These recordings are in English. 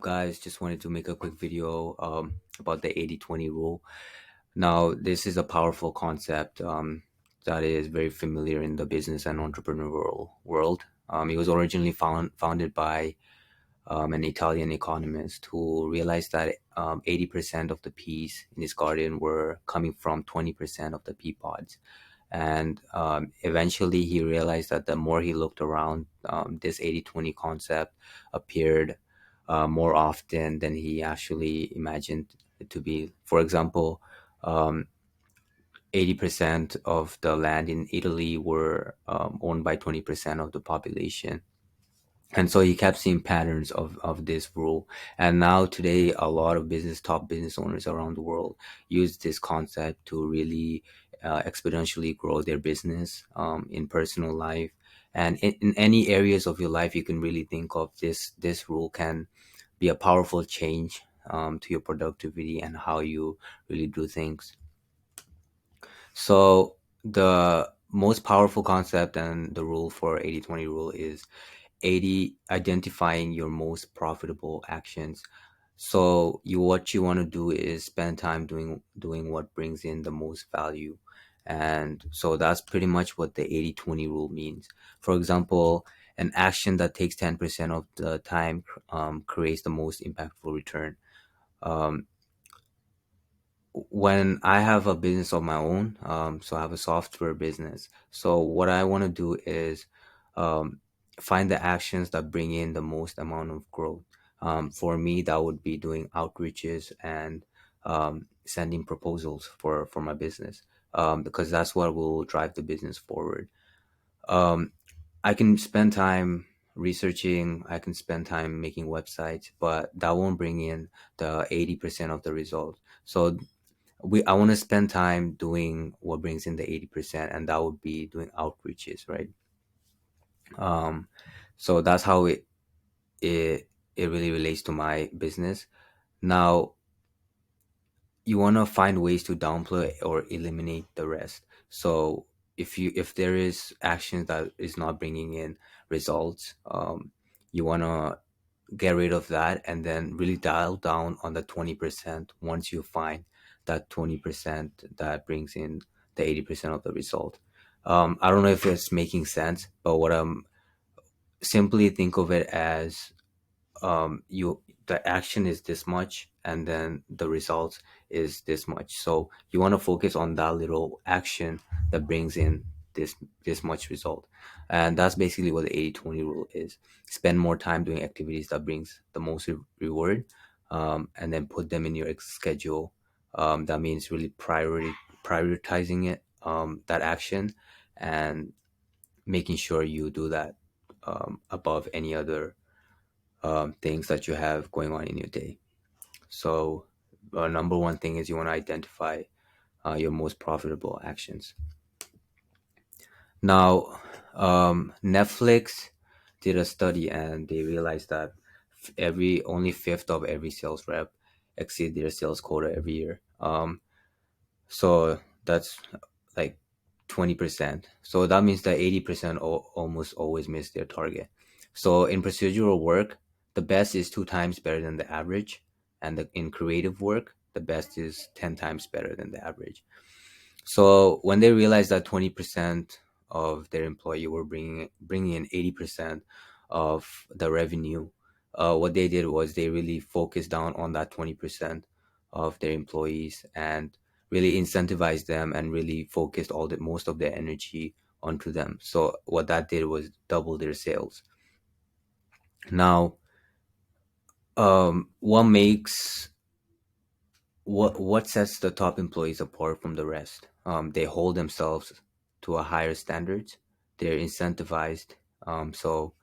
guys? Just wanted to make a quick video about the 80/20 rule. Now, this is a powerful concept that is very familiar in the business and entrepreneurial world. It was originally founded by an Italian economist who realized that 80% of the peas in his garden were coming from 20% of the pea pods. And eventually he realized that the more he looked around, this 80/20 concept appeared more often than he actually imagined it to be. For example, um, 80% of the land in Italy were owned by 20% of the population. And so he kept seeing patterns of this rule. And now today, a lot of top business owners around the world use this concept to really exponentially grow their business in personal life. And in any areas of your life, you can really think of this rule can be a powerful change to your productivity and how you really do things. So the most powerful concept and the rule for 80/20 rule is 80 identifying your most profitable actions. So what you want to do is spend time doing what brings in the most value. And so that's pretty much what the 80/20 rule means. For example, an action that takes 10% of the time creates the most impactful return. um, when I have a business of my own, so I have a software business. So what I want to do is um, find the actions that bring in the most amount of growth. For me, that would be doing outreaches and sending proposals for my business, because that's what will drive the business forward. Um, I can spend time researching, I can spend time making websites, but that won't bring in the 80% of the result. So I want to spend time doing what brings in the 80%, and that would be doing outreaches, right? um so that's how it really relates to my business. Now, you want to find ways to downplay or eliminate the rest. So if there is action that is not bringing in results, you want to get rid of that and then really dial down on the 20% once you find that 20% that brings in the 80% of the result. I don't know if it's making sense, but what I'm simply think of it as, you the action is this much and then the result is this much. So you want to focus on that little action that brings in this this much result. And that's basically what the 80/20 rule is. Spend more time doing activities that brings the most reward, and then put them in your schedule. That means really prioritizing it, that action, and making sure you do that above any other things that you have going on in your day. So, number one thing is you want to identify your most profitable actions. Now, Netflix did a study and they realized that every only fifth of every sales rep exceed their sales quota every year. So that's like 20%. So that means that 80% almost always miss their target. So in procedural work, the best is two times better than the average, and in creative work, the best is 10 times better than the average. So when they realized that 20% of their employee were bringing in 80% of the revenue, what they did was they really focused down on that 20% of their employees and really incentivized them and really focused all the most of their energy onto them. So what that did was double their sales. Now, what makes what sets the top employees apart from the rest? They hold themselves to a higher standards. They're incentivized. So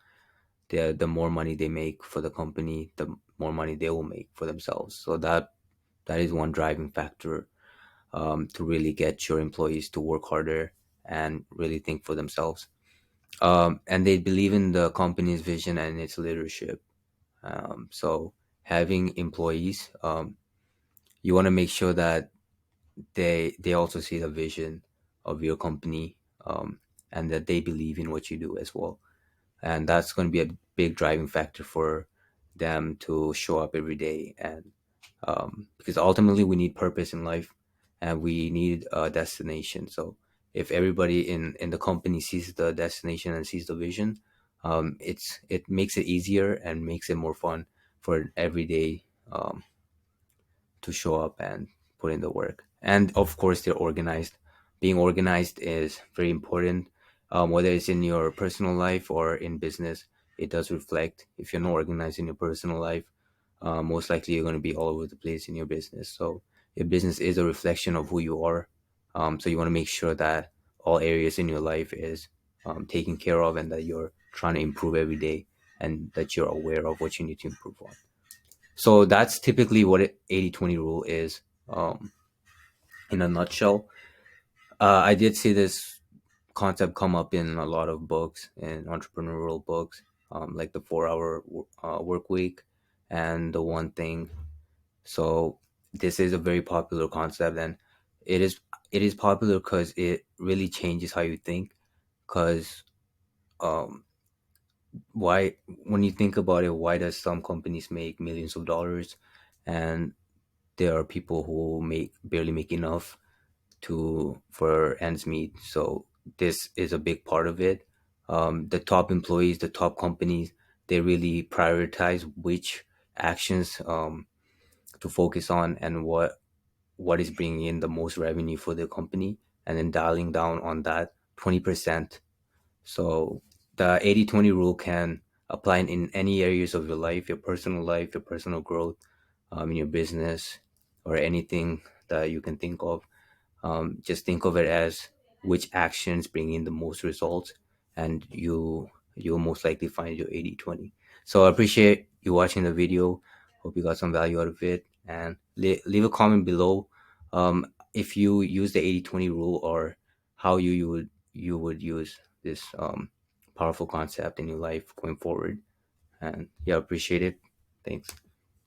the more money they make for the company, the more money they will make for themselves. So that is one driving factor, to really get your employees to work harder and really think for themselves. And they believe in the company's vision and its leadership. So having employees, you want to make sure that they also see the vision of your company, and that they believe in what you do as well. And that's going to be a big driving factor for them to show up every day. And because ultimately we need purpose in life, and we need a destination. So if everybody in the company sees the destination and sees the vision, it makes it easier and makes it more fun for every day to show up and put in the work. And of course, they're organized. Being organized is very important, whether it's in your personal life or in business. It does reflect. If you're not organized in your personal life, most likely you're going to be all over the place in your business. So your business is a reflection of who you are. So you want to make sure that all areas in your life is taken care of, and that you're trying to improve every day, and that you're aware of what you need to improve on. So that's typically what 80/20 rule is, um, in a nutshell. I did see this concept come up in a lot of books, in entrepreneurial books, like the 4 hour work week and the one thing. So this is a very popular concept, and it is it is popular because it really changes how you think. Because um, why, when you think about it, why does some companies make millions of dollars, and there are people who make barely make enough to for ends meet? So this is a big part of it. The top employees, the top companies, they really prioritize which actions to focus on, and what is bringing in the most revenue for the company, and then dialing down on that 20%. So the 80/20 rule can apply in any areas of your life, your personal growth, in your business, or anything that you can think of. Just think of it as which actions bring in the most results, and you'll most likely find your 80/20. So I appreciate you watching the video. Hope you got some value out of it, and leave a comment below, if you use the 80/20 rule, or how you would use this powerful concept in your life going forward. And yeah, appreciate it. Thanks.